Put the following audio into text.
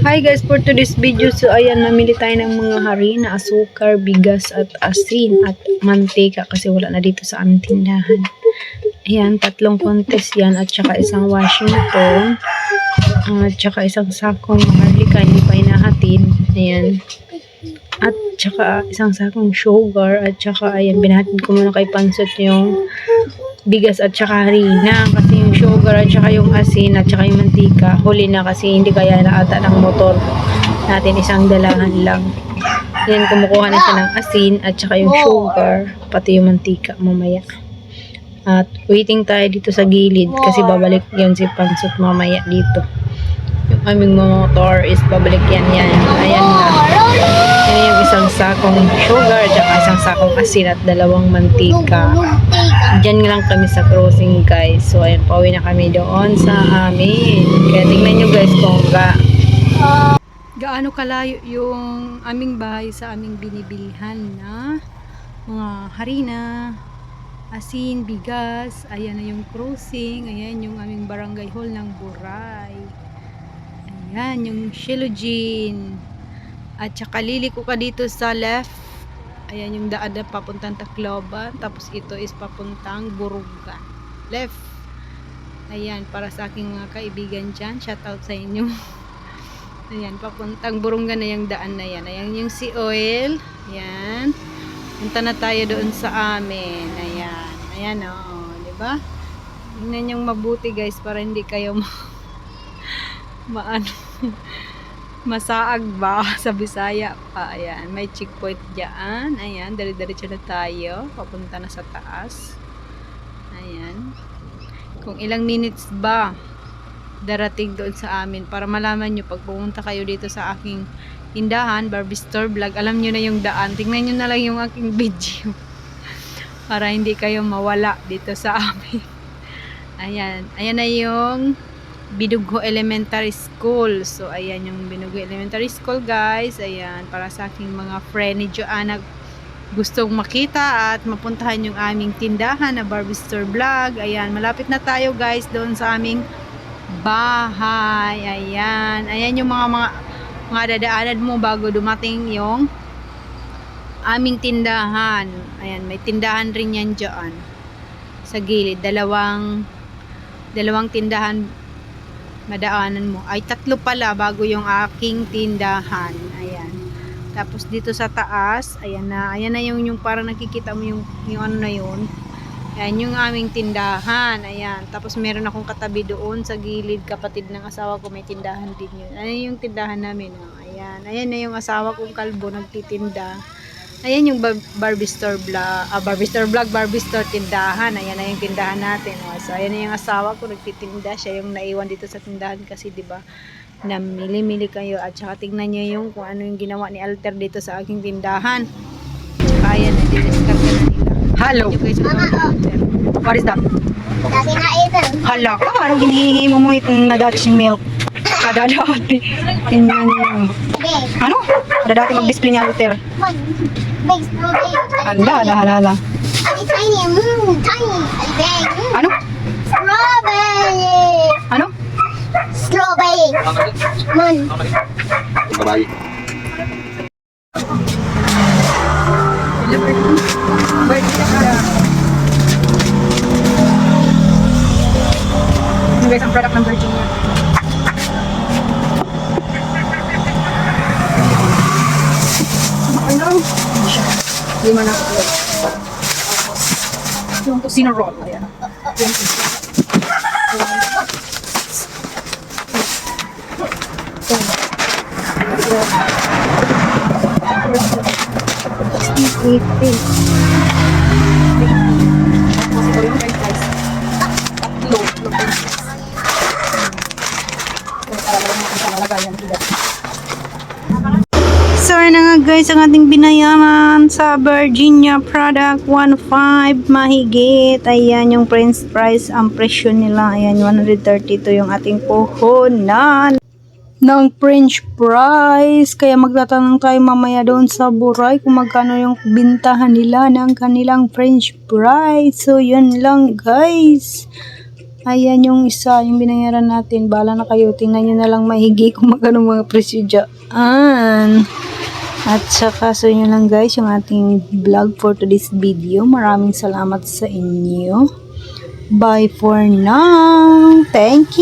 Hi guys, for today's video, so ayan, mamili tayo ng mga harina, asukar, bigas at asin at mantika kasi wala na dito sa aming tindahan. Ayan, 3 contest yan at saka isang Washington at saka isang sakong maharlika, hindi pa hinahatid. Ayan. At saka isang sakong sugar at saka ayan, binahatid ko muna kay Pansot yung bigas at saka harina kasi yung sugar at saka yung asin at saka yung mantika huli na kasi hindi kaya na ata ng motor natin, isang dalahan lang. Yan, kumukuha na siya ng asin at saka yung sugar pati yung mantika mamaya. At waiting tayo dito sa gilid kasi babalik yan si Pansot mamaya dito. Yung aming motor is babalik yan. Ayan na. Yan yung isang sakong sugar at saka isang sakong asin at 2 mantika. Diyan lang kami sa crossing guys. So ayan, pauwi na kami doon sa amin. Kaya tingnan nyo guys kung gaano kalayo yung aming bahay sa aming binibilihan na mga harina, asin, bigas. Ayan na yung crossing. Ayan yung aming barangay hall ng Buray. Ayan yung Shilogene. At saka liliko ka dito sa left. Ayan yung daan na papuntang Tacloban. Tapos ito is papuntang Burugan. Left. Ayan, para sa aking mga kaibigan dyan. Shout out sa inyo. Ayan, papuntang Burugan na yung daan na yan. Ayan yung Sea Oil. Ayan. Punta na tayo doon sa amin. Ayan. Ayan o. Diba? Tingnan yung mabuti guys para hindi kayo masaag ba sa Bisaya pa. Ayan, may checkpoint dyan. Ayan, dari-diretso na tayo papunta na sa taas. Ayan, kung ilang minutes ba darating doon sa amin para malaman nyo pag pumunta kayo dito sa aking tindahan, Barbie Store Vlog, alam nyo na yung daan. Tingnan nyo na lang yung aking video para hindi kayo mawala dito sa amin. Ayan, ayan na yung Binugho Elementary School. So ayan yung Binugho Elementary School guys. Ayan, para sa aking mga friend ni Joanna gustong makita at mapuntahan yung aming tindahan na Barbie Store Vlog. Ayan, malapit na tayo guys doon sa aming bahay. Ayan, ayan yung mga dadaanan mo bago dumating yung aming tindahan. Ayan, may tindahan rin yan dyan sa gilid. Dalawang tindahan madaanan mo. Ay, 3 pala bago yung aking tindahan. Ayan. Tapos dito sa taas, ayan na yung parang nakikita mo yung ano na yun. Ayan yung aming tindahan. Ayan. Tapos meron akong katabi doon sa gilid, kapatid ng asawa ko may tindahan din yun. Ayan yung tindahan namin. Oh. Ayan. Ayan na yung asawa kong kalbo nagtitinda. Ayan yung Barbie Store Vlog, Barbie Store tindahan. Ayan na yung tindahan natin. Oh. So, ayan na yung asawa ko nagtitinda. Siya yung naiwan dito sa tindahan kasi, diba, namili-mili kayo. At saka tingnan nyo yung kung ano yung ginawa ni Alter dito sa aking tindahan. Saka ayan, nadidiskarte na nila. Hello! What is that? Dati na ito. Hala ka, anong ginihingi mo itong nadati milk? Kadadati. Tingnan nyo. Ano? Kadadati mag-display ni Alter. Big strawberry. Hala. Tiny, tiny. Big. Ano? Strawberry. Ano? Strawberry. Man. Bye-bye. Ito guys, ang product ng Virginia. Hindi man ako. Yung tocino roll. Ayan. So ayun na nga guys ang ating binayaran sa Virginia product, 1.5 mahigit. Ayan yung french fries, ang presyo nila. Ayan, 132 yung ating puhunan ng french fries. Kaya magtatanong tayo mamaya doon sa Buray kung magkano yung bintahan nila ng kanilang french fries. So yun lang guys. Ayan yung isa, yung binayaran natin. Bala na kayo. Tingnan nyo na lang mahigi kung magkano mga presyo dyan. At saka, so yun lang guys, yung ating vlog for today's video. Maraming salamat sa inyo. Bye for now. Thank you.